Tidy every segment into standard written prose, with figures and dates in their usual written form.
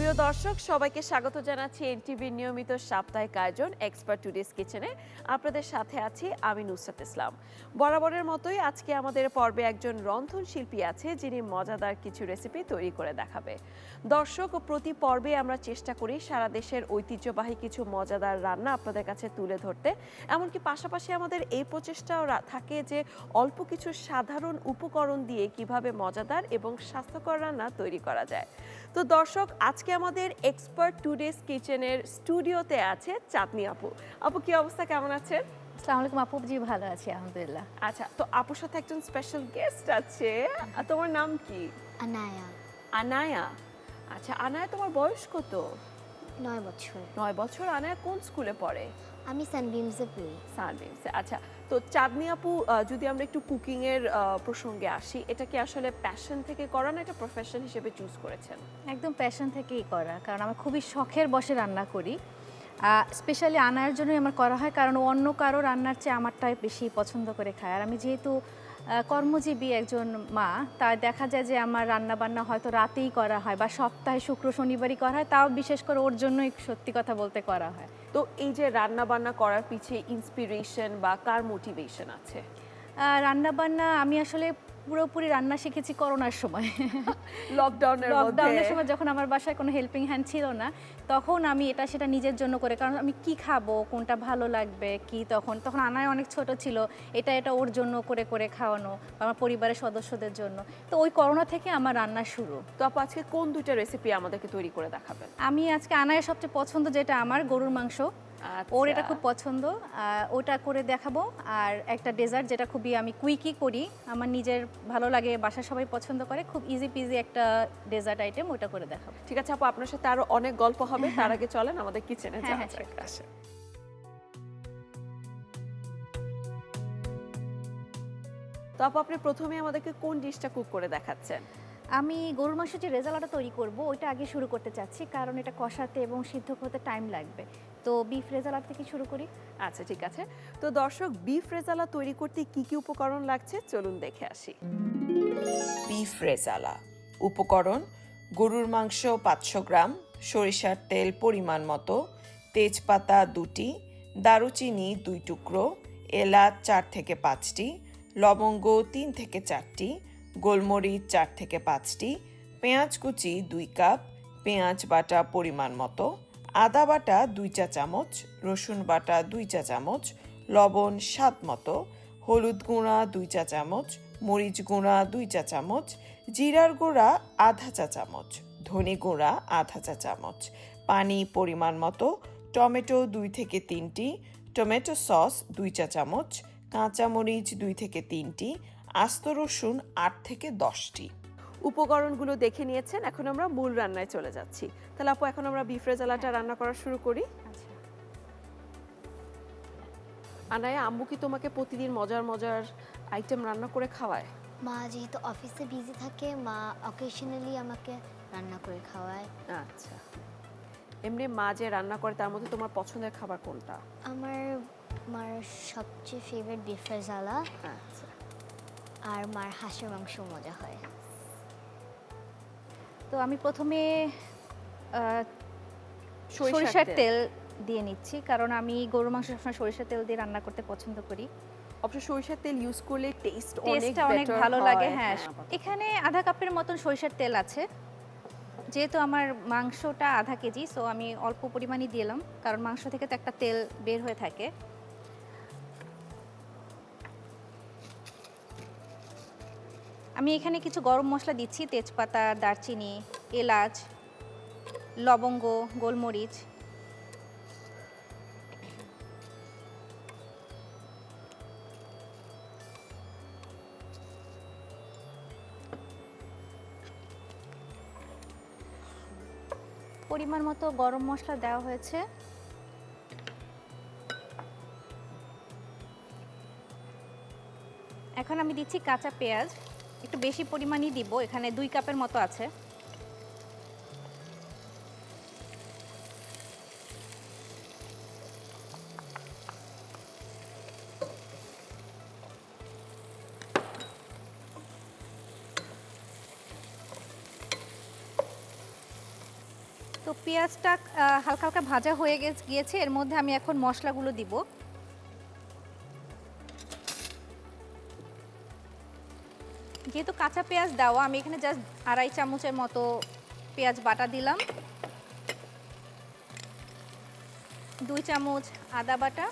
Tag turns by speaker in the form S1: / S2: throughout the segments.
S1: প্রিয় দর্শক সবাইকে স্বাগত জানাচ্ছি এনটিভির নিয়মিত সাপ্তাহিক আয়োজন এক্সপার্ট টুডেস কিচেনে। আপনাদের সাথে আছি আমি নুসরাত ইসলাম। বরাবরের মতোই আজকে আমাদের পর্বে একজন রন্ধন শিল্পী আছে যিনি মজাদার কিছু রেসিপি তৈরি করে দেখাবে। দর্শক প্রতি পর্বে আমরা চেষ্টা করি সারা দেশের ঐতিহ্যবাহী কিছু মজাদার রান্না আপনাদের কাছে তুলে ধরতে, এমনকি পাশাপাশি আমাদের এই প্রচেষ্টাও থাকে যে অল্প কিছু সাধারণ উপকরণ দিয়ে কিভাবে মজাদার এবং স্বাস্থ্যকর রান্না তৈরি করা যায়। তো দর্শক আজকে আমাদের এক্সপার্ট টুডেস কিচেনের স্টুডিওতে আছে চাঁদনি আপু। আপু কি অবস্থা, কেমন আছেন?
S2: আসসালামু আলাইকুম আপু, জি ভালো আছি আলহামদুলিল্লাহ।
S1: আচ্ছা, তো আপুর সাথে একজন স্পেশাল গেস্ট আছে। তোমার নাম কি?
S3: আনায়া।
S1: আনায়া। আচ্ছা আনায়া, তোমার বয়স কত?
S3: 9 বছর।
S1: 9 বছর। আনায়া কোন স্কুলে পড়ে?
S3: আমি সানবিমসে পড়ি।
S1: সানবিমসে। আচ্ছা, তো চাঁদনি আপু, যদি আমরা একটু কুকিং এর প্রসঙ্গে আসি, এটা কি আসলে প্যাশন থেকে করা না এটা প্রফেশন হিসেবে চুজ করেছেন?
S2: একদম প্যাশন থেকেই করা, কারণ আমার খুবই শখের বসে রান্না করি। স্পেশালি আনার জন্যই আমার করা হয়, কারণ অন্য কারো রান্নার চেয়ে আমারটাই বেশি পছন্দ করে খায়। আর আমি যেহেতু কর্মজীবী একজন মা, তাই দেখা যায় যে আমার রান্না বান্না হয়তো রাতেই করা হয় বা সপ্তাহে শুক্র শনিবারই করা হয়, তাও বিশেষ করে ওর জন্যই সত্যি কথা বলতে করা হয়।
S1: তো এই যে রান্না বান্না করার পিছিয়ে ইন্সপিরেশন বা কার মোটিভেশন আছে?
S2: রান্না বান্না আমি আসলে পুরোপুরি রান্না শিখেছি করোনার সময়।
S1: লকডাউনের
S2: সময় যখন আমার বাসায় কোনো হেল্পিং হ্যান্ড ছিল না, তখন আমি এটা সেটা নিজের জন্য করে, কারণ আমি কি খাবো, কোনটা ভালো লাগবে কি, তখন আনায় অনেক ছোট ছিল, এটা ওর জন্য করে করে খাওয়ানো, আমার পরিবারের সদস্যদের জন্য। তো ওই করোনা থেকে আমার রান্না শুরু।
S1: তো আপু আজকে কোন দুইটা রেসিপি আমাদেরকে তৈরি করে দেখাবেন?
S2: আমি আজকে আনায়ের সবচেয়ে পছন্দ যেটা আমার গরুর মাংস, ওর এটা খুব পছন্দ, ওটা করে দেখাবো। আর একটা ডেজার্ট যেটা খুবই আমি কুইকই করি, আমার নিজের ভালো লাগে, বাসার সবাই পছন্দ করে, খুব ইজি পিজি একটা ডেজার্ট আইটেম, ওটা করে দেখাবো।
S1: ঠিক আছে আপু, আপনার সাথে আরো অনেক গল্প হবে, তার আগে চলেন আমাদের কিচেনে যাওয়া
S2: হ্যাঁ,
S1: যাক। আসেন। তো আপু আপনি প্রথমে আমাদেরকে কোন ডিশটা কুক করে দেখাচ্ছেন?
S2: আমি গরুর মাংসের যে রেজালাটা তৈরি করব ওইটা আগে শুরু করতে চাচ্ছি, কারণ এটা কষাতে এবং সিদ্ধ করতে টাইম লাগবে। তো বিফ রেজালার থেকে শুরু করি।
S1: আচ্ছা ঠিক আছে। তো দর্শক, বিফ রেজালা তৈরি করতে কি কি উপকরণ লাগছে চলুন দেখে আসি।
S4: বিফ রেজালা উপকরণ: গরুর মাংস 500 গ্রাম, সরিষার তেল পরিমাণ মতো, তেজপাতা 2টি, দারুচিনি 2 টুকরো, এলাচ 4 থেকে 5টি, লবঙ্গ 3 থেকে 4টি, গোলমরিচ 4 থেকে 5টি, পেঁয়াজ কুচি 2 কাপ, পেঁয়াজ বাটা পরিমাণ মতো, আদা বাটা 2 চা চামচ, রসুন বাটা 2 চা চামচ, লবণ স্বাদ মতো, হলুদ গুঁড়া 2 চা চামচ, মরিচ গুঁড়া 2 চা চামচ, জিরার গুঁড়া আধা চা চামচ, ধনে গুঁড়া আধা চা চামচ, পানি পরিমাণ মতো, টমেটো 2 থেকে 3টি, টমেটো সস 2 চা চামচ, কাঁচামরিচ 2 থেকে 3টি, আস্ত রসুন 8 থেকে 10টি।
S1: উপকরণগুলো দেখে নিয়েছেন, এখন আমরা মূল রান্নায় চলে যাচ্ছি। তাহলে আপু এখন আমরা বিফ রেজালাটা রান্না করা শুরু করি।
S2: আচ্ছা,
S1: আনায়া, আম্মু কি তোমাকে প্রতিদিন মজার মজার আইটেম রান্না করে খাওয়ায়?
S3: মা যেহেতু অফিসে বিজি থাকে, মা অকেশনালি আমাকে রান্না করে খাওয়ায়।
S1: আচ্ছা, এমনি মা যে রান্না করে তার মধ্যে তোমার পছন্দের খাবার কোনটা?
S3: আমার মার সবচেয়ে ফেভারিট বিফ রেজালা,
S1: আচ্ছা,
S3: আর মার হাঁসের মাংস মজা হয়।
S2: তো আমি প্রথমে সরিষার তেল দিয়ে নিচ্ছি, কারণ আমি গরুর মাংস সবসময় সরিষার তেল দিয়ে রান্না করতে পছন্দ করি।
S1: অবশ্য সরিষার তেল ইউজ করলে টেস্টটা
S2: অনেক ভালো লাগে। হ্যাঁ,
S1: আপাতত।
S2: এখানে আধা কাপের মতন সরিষার তেল আছে। যেহেতু আমার মাংসটা আধা কেজি, সো আমি অল্প পরিমাণই দিলাম, কারণ মাংস থেকে তো একটা তেল বের হয়ে থাকে। আমি এখানে কিছু গরম মশলা দিচ্ছি: তেজপাতা, দারচিনি, এলাচ, লবঙ্গ, গোলমরিচ। পরিমাণ মতো গরম মশলা দেওয়া হয়েছে। এখন আমি দিচ্ছি কাঁচা পেঁয়াজ, একটু বেশি পরিমাণই দিব, এখানে 2 কাপের মতো আছে। পেঁয়াজটা হালকা হালকা ভাজা হয়ে গিয়েছে, এর মধ্যে আমি এখন মশলাগুলো দিব। যেহেতু কাঁচা পেঁয়াজ দেওয়া, আমি এখানে জাস্ট 2.5 চামচের মতো পেঁয়াজ বাটা দিলাম, 2 চামচ আদা বাটা,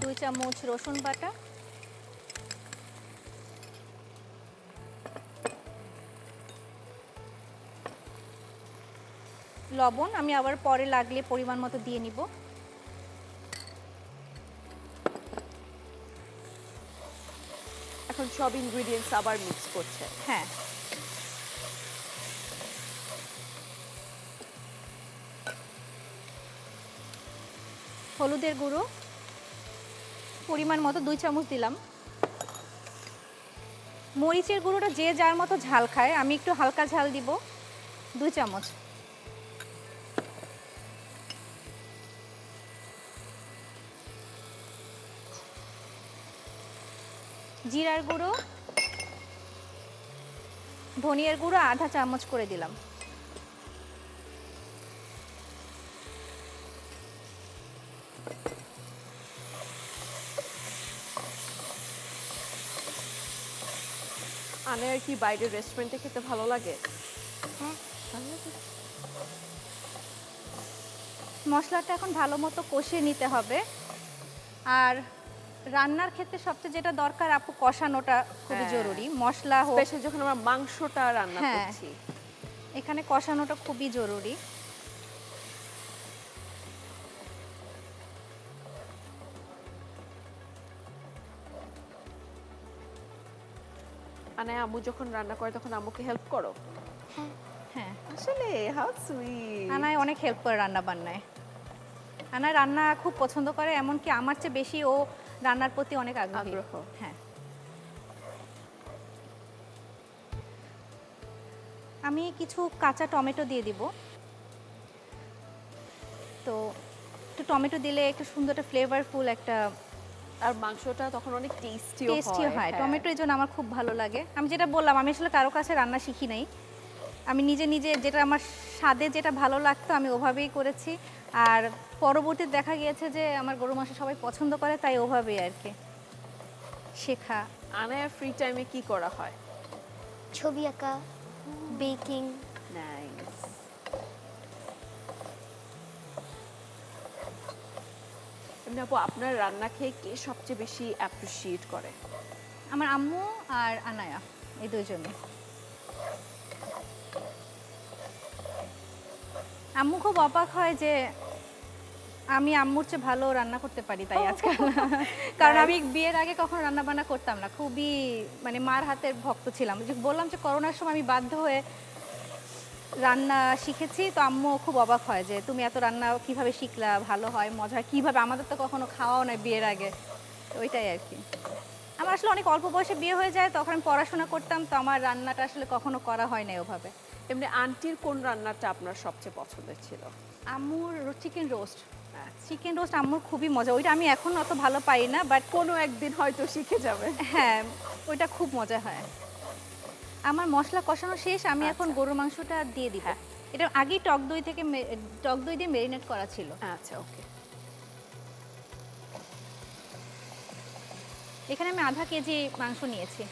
S2: 2 চামচ রসুন বাটা, লবণ আমি আবার পরে লাগলে পরিমাণ মতো দিয়ে নিব।
S1: এখন সব ইনগ্রেডিয়েন্টস আবার মিক্স করছে।
S2: হ্যাঁ, হলুদের গুঁড়ো পরিমাণ মতো 2 চামচ দিলাম। মরিচের গুঁড়োটা যে যার মতো ঝাল খায়, আমি একটু হালকা ঝাল দিব, 2 চামচ। জিরার গুঁড়ো, ধনিয়ার গুঁড়ো 1/2 চামচ করে দিলাম।
S1: আনায়ার কি বাইরের রেস্টুরেন্টে খেতে ভালো লাগে?
S2: মশলাটা এখন ভালো মতো কষিয়ে নিতে হবে। আর রান্নার ক্ষেত্রে সবচেয়ে যেটা দরকার আপু, কষানোটা খুবই
S1: হ্যাঁ।
S2: জরুরি। মশলা হোক,
S1: স্পেশালি যখন আমরা মাংসটা রান্না
S2: হ্যাঁ।
S1: করছি।
S2: এখানে কষানোটা খুবই জরুরি।
S1: আনায়া আম্মু যখন রান্না করে তখন আম্মুকে হেল্প করো?
S3: হ্যাঁ,
S2: হ্যাঁ,
S1: আসলে হাউ সুইট।
S2: আনায় অনেক হেল্প করে রান্না বান্নায়। আনায় রান্না খুব পছন্দ করে, এমনকি আমার চেয়ে বেশি ও রান্নার প্রতি অনেক আগ্রহী।
S1: আগ্রহ।
S2: হ্যাঁ। আমি কিছু কাঁচা টমেটো দিয়ে দিব। তো একটু টমেটো দিলে একটু সুন্দর একটা ফ্লেভারফুল একটা
S1: আর মাংসটা তখন অনেক টেস্টিও
S2: টেস্টি হয়।
S1: হ্যাঁ।
S2: টমেটো এই জন্য আমার খুব ভালো লাগে। আমি যেটা বললাম, আমি আসলে কারো কাছে রান্না শিখি নাই। আমি নিজে নিজে যেটা আমার স্বাদে যেটা ভালো লাগতো আমি ওভাবেই করেছি। আর পরবর্তীতে দেখা গিয়েছে যে আমার গরু মাংস সবাই পছন্দ করে, তাই ওভাবেই আর কি শেখা।
S1: আনায়ার ফ্রি টাইমে কি করা হয়?
S3: ছবি আঁকা, বেকিং।
S1: নাইস। এমনি আপু, আপনার রান্না খেয়ে কে সবচেয়ে বেশি অ্যাপ্রিশিয়েট করে?
S2: আমার আম্মু আর আনায়া, এই দুইজনে। আম্মু খুব অবাক হয় যে আমি আম্মুর চেয়ে ভালো রান্না করতে পারি, তাই আজকাল। কারণ আমি বিয়ের আগে কখনো রান্না বান্না করতাম না, খুবই মানে মার হাতের ভক্ত ছিলাম। যে বললাম যে করোনার সময় আমি বাধ্য হয়ে রান্না শিখেছি, তো আম্মু খুব অবাক হয় যে তুমি এত রান্না কিভাবে শিখলা, ভালো হয়, মজা হয় কিভাবে, আমাদের তো কখনো খাওয়াও নাই বিয়ের আগে। তো ওইটাই আর কি। আমার আসলে অনেক অল্প বয়সে বিয়ে হয়ে যায়, তখন আমি পড়াশোনা করতাম, তো আমার রান্নাটা আসলে কখনো করা হয় না ওভাবে।
S1: এমনি আন্টির কোন রান্নাটা আপনার সবচেয়ে পছন্দের ছিল?
S2: আম্মুর চিকেন রোস্ট, চিকেন রোস্ট আম্মুর খুবই মজা। ওইটা আমি এখন অত ভালো পারি না, বাট
S1: কোনো একদিন হয়তো শিখে যাবে।
S2: হ্যাঁ, ওইটা খুব মজা হয়। আমার মশলা কষানো শেষ, আমি এখন
S1: আচ্ছা।
S2: গরুর মাংসটা দিয়ে দিব।
S1: হ্যাঁ।
S2: এটা আগেই টক দই দিয়ে মেরিনেট করা ছিল।
S1: আচ্ছা, ওকে।
S2: এখানে আমি আধা কেজি মাংস নিয়েছি।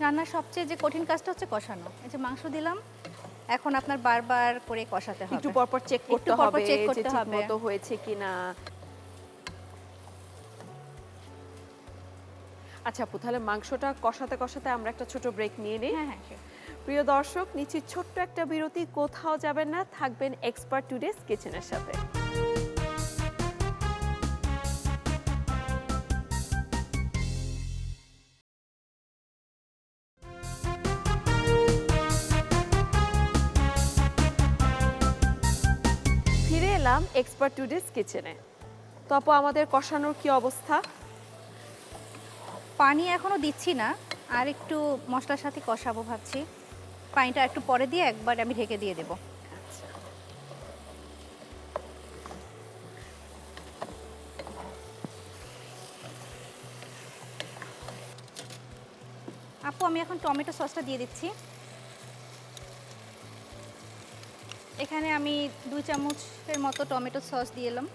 S2: রান্নার সবচেয়ে যে কঠিন কাজটা হচ্ছে কষানো। এই যে মাংস দিলাম, এখন আপনার বারবার করে কষাতে হবে।
S1: একটু পরপর চেক
S2: একটু
S1: করতে
S2: পরপর
S1: হবে
S2: চেক
S1: যে
S2: করতে হবে।
S1: ঠিকমতো হয়েছে কিনা। আচ্ছা আপু, তাহলে মাংসটা কষাতে কষাতে আমরা একটা ছোট ব্রেক নিয়ে নিই।
S2: হ্যাঁ, হ্যাঁ, sure।
S1: প্রিয় দর্শক, নিচ্ছি ছোট্ট একটা বিরতি, কোথাও যাবেন না, থাকবেন এক্সপার্ট টুডেস কিচেনের সাথে। ফিরে এলাম এক্সপার্ট টুডেস কিচেনে। তো আপু, আমাদের কষানোর কি অবস্থা?
S2: পানি এখনো দিচ্ছি না, আর একটু মশলার সাথে কষাবো ভাবছি। পানিটা একটু পরে দিয়ে একবার আমি ঢেকে দিয়ে দেবো।
S1: আচ্ছা।
S2: আপু আমি এখন টমেটো সসটা দিয়ে দিচ্ছি। এখানে আমি 2 চামচের মতো টমেটো সস দিয়ে এলাম।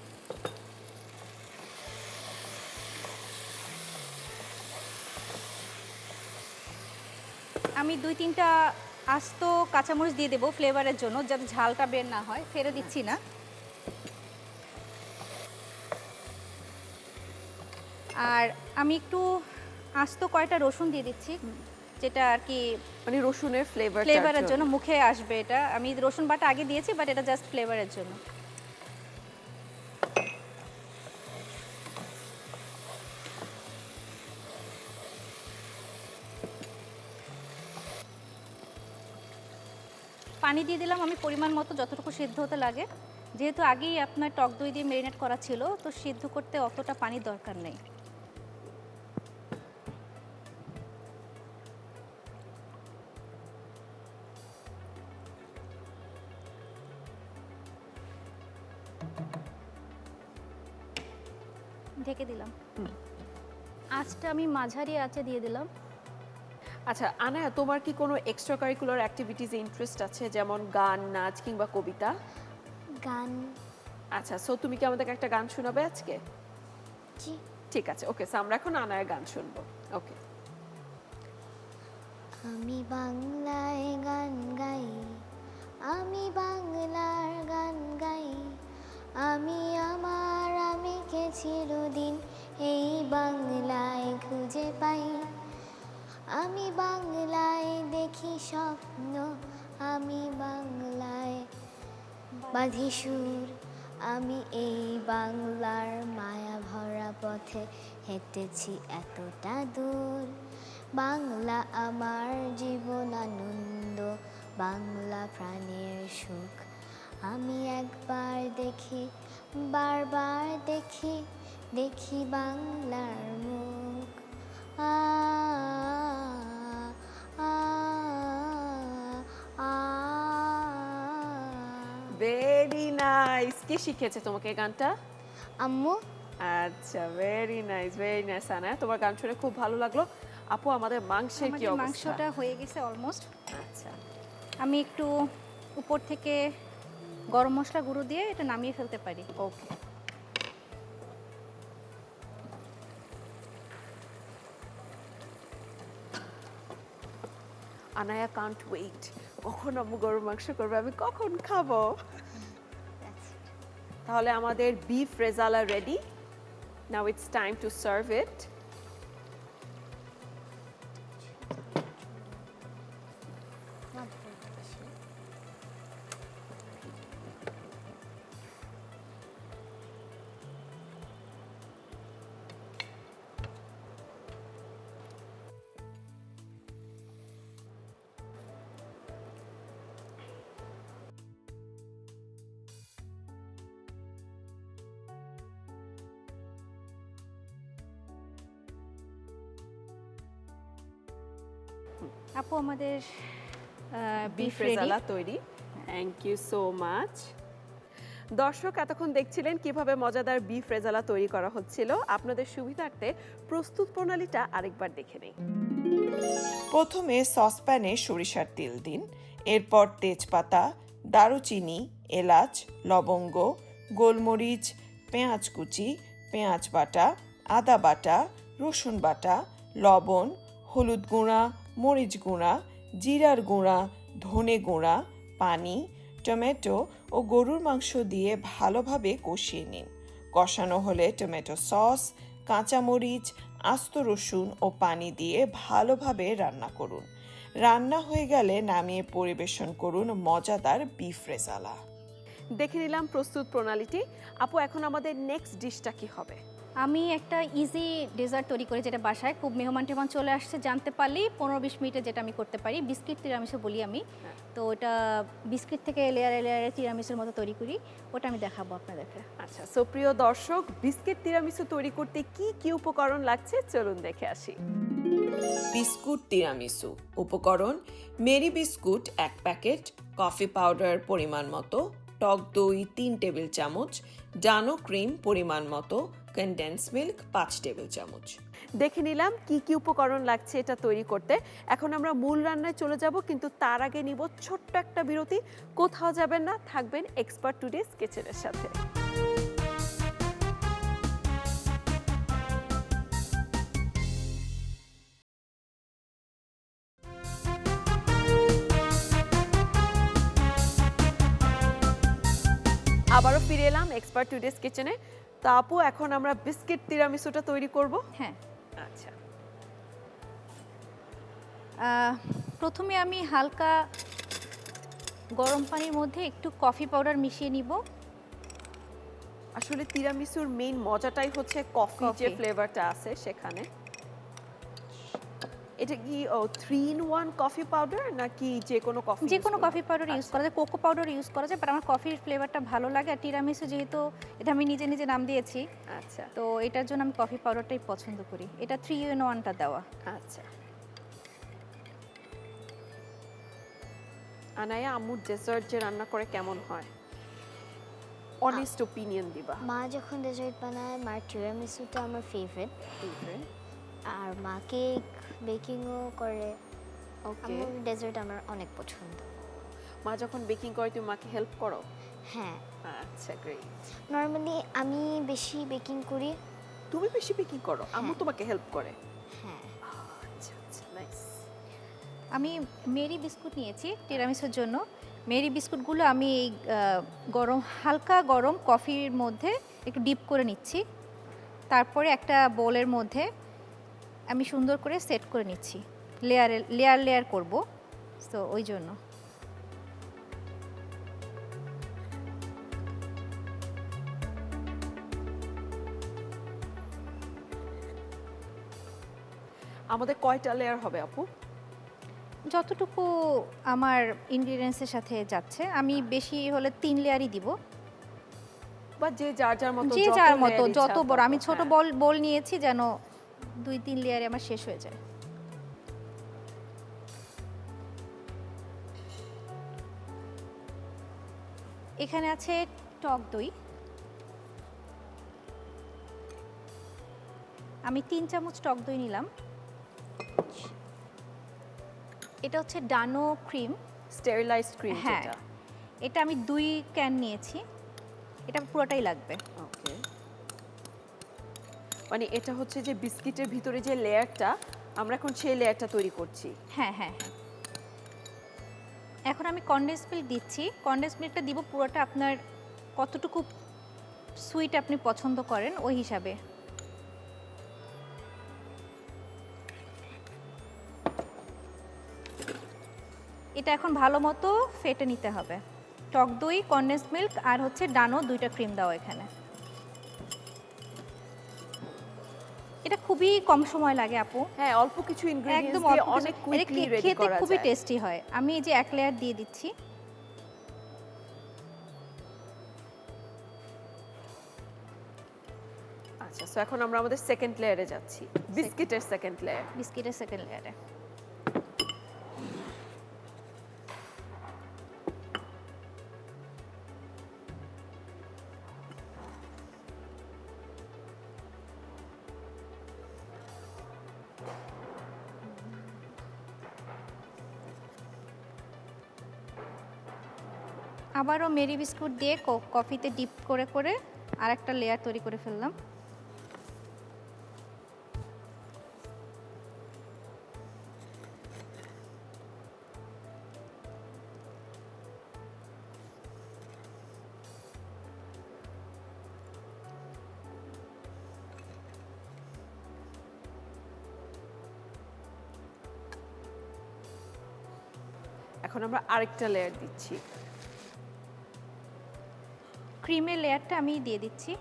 S2: আমি 2-3টা আস্ত কাঁচামরিচ দিয়ে দেবো ফ্লেভারের জন্য, যাতে ঝালটা বের না হয়। ফেলে দিচ্ছি না। আর আমি একটু আস্ত কয়টা রসুন দিয়ে দিচ্ছি, যেটা আর কি
S1: মানে রসুনের
S2: ফ্লেভারের জন্য মুখে আসবে। এটা আমি রসুন বাটা আগে দিয়েছি, বাট এটা জাস্ট ফ্লেভারের জন্য। পানি দিয়ে দিলাম আমি পরিমাণ মতো, যতটুকু সিদ্ধ হতে লাগে। যেহেতু আগেই আপনার টক দই দিয়ে মেরিনেট করা ছিল, তো সিদ্ধ করতে অতটা পানির দরকার নেই। ঢেকে দিলাম। আঁচটা আমি মাঝারি আঁচে দিয়ে দিলাম।
S1: আচ্ছা আনায়া, তোমার কি কোনো এক্সট্রা কারিকুলার অ্যাক্টিভিটিসে ইন্টারেস্ট আছে, যেমন গান, নাচ কিংবা কবিতা?
S3: গান।
S1: আচ্ছা, সো তুমি কি আমাদেরকে একটা গান শোনাবে আজকে?
S3: জি।
S1: ঠিক আছে, ওকে, সো আমরা এখন আনায়ার গান শুনবো। ওকে।
S3: আমি বাংলায় গান গাই, আমি বাংলার গান গাই, আমি আমার আমিকে চিরদিন এই বাংলায় খুঁজে পাই। আমি বাংলায় দেখি স্বপ্ন, আমি বাংলায় বাঁধি সুর, আমি এই বাংলার মায়া ভরা পথে হেঁটেছি এতটা দূর। বাংলা আমার জীবন আনন্দ, বাংলা প্রাণের সুখ। আমি একবার দেখি, বারবার দেখি, দেখি বাংলার মুখ। আ আ আ
S1: ভেরি নাইস। কে শিখেছে তোমাকে এই গানটা?
S3: আম্মু।
S1: আচ্ছা, ভেরি নাইস আনায়া, তোমার গান শুনে খুব ভালো লাগলো। আপু, আমাদের মাংসের কি
S2: আমাদের
S1: অবস্থা?
S2: মাংসটা হয়ে গেছে অলমোস্ট।
S1: আচ্ছা,
S2: আমি একটু উপর থেকে গরম মশলা গুঁড়ো দিয়ে এটা নামিয়ে ফেলতে পারি।
S1: ওকে। আনায়া কান্ট ওয়েট, কখন আম্মু গরুর মাংস করবে, আমি কখন খাবো। তাহলে আমাদের beef rezala ready. Now it's time to serve it.
S2: আপু আমাদের
S1: বিফ রেজালা তৈরি। Thank you so much. দর্শক, এতক্ষণ দেখছিলেন কিভাবে মজাদার বিফ রেজালা তৈরি করা হচ্ছিল। আপনাদের সুবিধার্থে প্রস্তুত প্রণালীটা আরেকবার দেখে নেই।
S4: প্রথমে সসপ্যানে সরিষার তেল দিন, এরপর তেজপাতা, দারুচিনি, এলাচ, লবঙ্গ, গোলমরিচ, পেঁয়াজ কুচি, পেঁয়াজ বাটা, আদা বাটা, রসুন বাটা, লবণ, হলুদ গুঁড়া, মরিচ গুঁড়া, জিরার গুঁড়া, ধনে গুঁড়া, পানি, টমেটো ও গরুর মাংস দিয়ে ভালোভাবে কষিয়ে নিন। কষানো হলে টমেটো সস, কাঁচামরিচ, আস্ত রসুন ও পানি দিয়ে ভালোভাবে রান্না করুন। রান্না হয়ে গেলে নামিয়ে পরিবেশন করুন মজাদার বিফ রেজালা।
S1: দেখে নিলাম প্রস্তুত প্রণালীটি। আপু, এখন আমাদের নেক্সট ডিশটা কি হবে?
S2: আমি একটা ইজি ডেজার্ট তৈরি করি, যেটা বাসায় খুব মেহমান টেহমান চলে আসছে জানতে পারলেই 15-20 মিনিটে যেটা আমি করতে পারি। বিস্কিট তিরামিসু বলি আমি। তো ওটা বিস্কিট থেকে লেয়ারে লেয়ারে তিরামিসুর মতো তৈরি করি, ওটা আমি দেখাবো আপনাদেরকে।
S1: আচ্ছা, সো প্রিয় দর্শক, বিস্কিট তিরামিসু তৈরি করতে কি কি উপকরণ লাগছে চলুন দেখে আসি।
S4: বিস্কুট তিরামিসু উপকরণ: Mary biscuit 1 packet, coffee powder পরিমাণ মতো, টক দই 3 টেবিল চামচ, ডানো ক্রিম পরিমাণ মতো, কনডেন্স মিল্ক 5 টেবিল চামচ।
S1: দেখে নিলাম কি কি উপকরণ লাগছে এটা তৈরি করতে। এখন আমরা মূল রান্নায় চলে যাব, কিন্তু তার আগে নিব ছোট্ট একটা বিরতি। কোথাও যাবেন না, থাকবেন এক্সপার্ট টুডেস কিচেনের সাথে। আবারও ফিরে এলাম এক্সপার্ট টুডেস কিচেনে। তা আপু, এখন আমরা বিস্কিট তিরামিসুটা তৈরি করব।
S2: হ্যাঁ,
S1: আচ্ছা,
S2: প্রথমে আমি হালকা গরম পানির মধ্যে একটু কফি পাউডার মিশিয়ে নিব।
S1: আসলে তিরামিসুর মেইন মজাটাই হচ্ছে কফি যে
S2: কফি।
S1: ফ্লেভারটা আছে সেখানে। এটা কি 3 in 1 কফি পাউডার নাকি যে কোনো কফি?
S2: যে কোনো কফি পাউডার ইউজ করা যায়, কোকো পাউডার ইউজ করা যায়, বাট আমার কফির ফ্লেভারটা ভালো লাগে। আর টিরামিসু যেহেতু এটা আমি নিজে নিজে নাম দিয়েছি,
S1: আচ্ছা
S2: তো এটার জন্য আমি কফি পাউডারটাই পছন্দ করি। এটা 3 in 1টা দেওয়া।
S1: আচ্ছা। আনায়া, আম্মুর ডেজার্ট যে রান্না করে কেমন হয়? অনেস্ট ওপিনিয়ন দিবা।
S3: মা যখন ডেজার্ট বানায়, মার টিরামিসুটা আমার ফেভারিট। আর মা কেক বেকিংও করে।
S1: ওকে।
S3: আমার ডেজার্ট আমার অনেক পছন্দ।
S1: মা যখন বেকিং করে তুমি মাকে হেল্প করো?
S3: হ্যাঁ,
S1: আচ্ছা, গ্রেট।
S3: নর্মালি আমি বেশি বেকিং করি।
S1: তুমি বেশি বেকিং করো, আম্মু তোমাকে হেল্প করে?
S3: হ্যাঁ,
S1: আচ্ছা আচ্ছা, নাইস।
S2: আমি মেরি বিস্কুট নিয়েছি টিরামিসুর জন্য। মেরি বিস্কুটগুলো আমি এই হালকা গরম কফির মধ্যে একটু ডিপ করে নিচ্ছি। তারপরে একটা বোলের মধ্যে আমি সুন্দর করে সেট করে নিচ্ছি, লেয়ার করব, তো ওই জন্য।
S1: আমাদের কয়টা লেয়ার হবে আপু?
S2: যতটুকু আমার ইনগ্রিডিয়েন্টসের সাথে যাচ্ছে, আমি বেশি হলে 3 লেয়ারই দিব।
S1: বা যে যার যার মতো,
S2: যে
S1: যত
S2: যার
S1: layer
S2: মতো,
S1: ইচ্ছা
S2: যত বড়।
S1: তত,
S2: আমি ছোট
S1: হ্যাঁ।
S2: বল নিয়েছি যেন 2-3 লেয়ারে আমার শেষ হয়ে যায়। এখানে আছে টক দই। আমি 3 চামচ টক দই নিলাম। এটা হচ্ছে ডানো ক্রিম।
S1: স্টেরিলাইজড ক্রিম
S2: হ্যাঁ,
S1: যেটা।
S2: এটা আমি 2 ক্যান নিয়েছি। এটা পুরোটাই লাগবে।
S1: ওকে। মানে এটা হচ্ছে যে বিস্কিটের ভিতরে যে লেয়ারটা, আমরা এখন সেই লেয়ারটা তৈরি করছি।
S2: হ্যাঁ হ্যাঁ হ্যাঁ। এখন আমি কনডেন্স মিল্ক দিচ্ছি। কনডেন্স মিল্কটা দিব পুরোটা, আপনার কতটুকু সুইট আপনি পছন্দ করেন ওই হিসাবে। এটা এখন ভালো মতো ফেটে নিতে হবে। টক দই, কনডেন্স মিল্ক আর হচ্ছে ডানো, 2টা ক্রিম দাও এখানে। এটা খুবই কম সময় লাগে আপু।
S1: হ্যাঁ, অল্প কিছু ইনগ্রেডিয়েন্টস
S2: একদম
S1: দিয়ে
S2: অল্প কিছু।
S1: অনেক
S2: এটা
S1: কুইকলি রেডি
S2: খেতে
S1: করা
S2: খুবই
S1: যায়।
S2: টেস্টি হয়। আমি এই যে 1 লেয়ার দিয়ে দিচ্ছি।
S1: আচ্ছা, সো এখন আমরা আমাদের সেকেন্ড লেয়ারে যাচ্ছি, বিস্কিটের সেকেন্ড লেয়ার।
S2: বিস্কিটের সেকেন্ড লেয়ারে। আবারও মেরি বিস্কুট দিয়ে কফিতে ডিপ করে করে আরেকটা লেয়ার তৈরি করে ফেললাম।
S1: এখন আমরা আরেকটা লেয়ার দিচ্ছি।
S2: ক্রিমের লেয়ারটা আমি দিয়ে দিচ্ছি।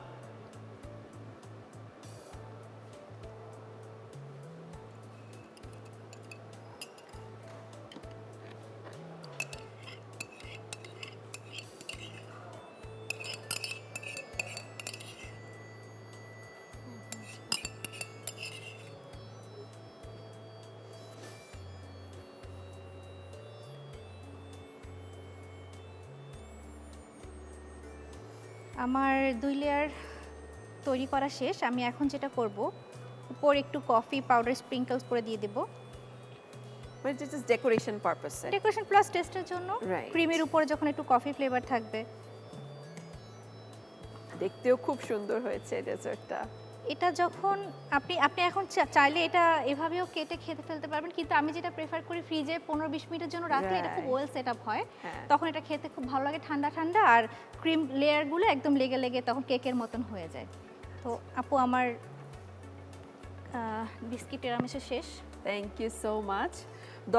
S2: আমার 2 লেয়ার তৈরি করা শেষ। আমি এখন যেটা করব, উপর একটু কফি পাউডার স্প্রিঙ্কলস করে দিয়ে দেব।
S1: মানে জাস্ট ডেকোরেশন পারপাসে।
S2: ডেকোরেশন প্লাস টেস্টের জন্য।
S1: Right.
S2: ক্রিমের উপরে যখন একটু কফি ফ্লেভার থাকবে।
S1: দেখতেও খুব সুন্দর হয়েছে ডেজার্টটা।
S2: এটা যখন আপনি আপনি এখন চাইলে এটা এভাবেও কেটে খেতে ফেলতে পারবেন, কিন্তু আমি যেটা প্রেফার করি ফ্রিজে 15-20 মিনিটের জন্য রাখলে এটা খুব
S1: Right.
S2: ওয়েল সেট আপ হয়।
S1: হ্যাঁ।
S2: তখন এটা খেতে খুব ভালো লাগে, ঠান্ডা ঠান্ডা, আর ক্রিম লেয়ারগুলো একদম লেগে লেগে তখন কেকের মতন হয়ে যায়। তো আপু, আমার বিস্কিট টিরামিসু শেষ।
S1: Thank you so much.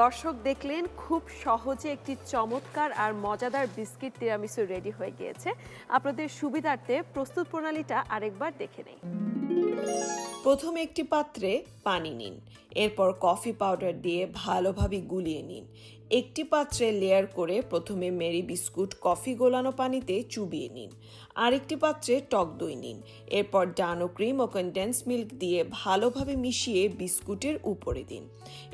S1: দর্শক দেখলেন খুব সহজে একটি চমৎকার আর মজাদার বিস্কিট তিরামিসু রেডি হয়ে গিয়েছে। আপনাদের সুবিধার্থে প্রস্তুত প্রণালীটা আরেকবার দেখে নেই।
S4: প্রথমে একটি পাত্রে পানি নিন, এরপর কফি পাউডার দিয়ে ভালোভাবে গুলিয়ে নিন। একটি পাত্রে লেয়ার করে প্রথমে মেরি বিস্কুট কফি গোলানো পানিতে চুবিয়ে নিন। আরেকটি পাত্রে টক দই নিন, এরপর ডানো ক্রিম ও কনডেন্স মিল্ক দিয়ে ভালোভাবে মিশিয়ে বিস্কুটের উপরে দিন।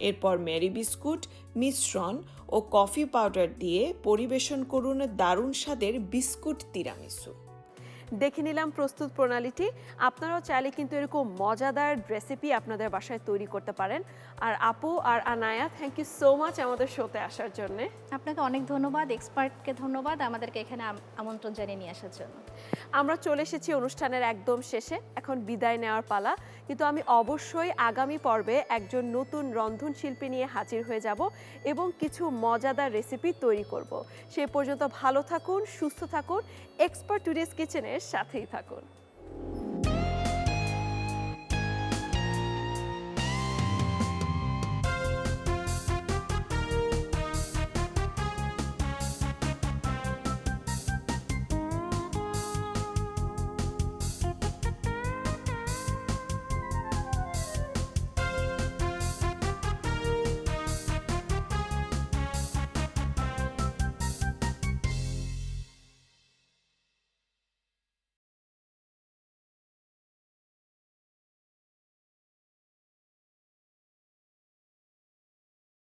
S4: এরপর মেরি বিস্কুট মিশ্রণ ও কফি পাউডার দিয়ে পরিবেশন করুন দারুণ স্বাদের বিস্কুট তিরামিসু।
S1: দেখে নিলাম প্রস্তুত প্রণালীটি। আপনারাও চাইলে কিন্তু এরকম মজাদার রেসিপি আপনাদের বাসায় তৈরি করতে পারেন। আর আপু আর Anaya, thank you so much আমাদের শোতে আসার জন্যে।
S2: আপনাকে অনেক ধন্যবাদ, এক্সপার্টকে ধন্যবাদ আমাদেরকে এখানে আমন্ত্রণ জানিয়ে নিয়ে আসার জন্য।
S1: আমরা চলে এসেছি অনুষ্ঠানের একদম শেষে, এখন বিদায় নেওয়ার পালা। কিন্তু আমি অবশ্যই আগামী পর্বে একজন নতুন রন্ধনশিল্পী নিয়ে হাজির হয়ে যাব এবং কিছু মজাদার রেসিপি তৈরি করব। সে পর্যন্ত ভালো থাকুন, সুস্থ থাকুন, এক্সপার্ট টুডেস কিচেনের সাথেই থাকুন।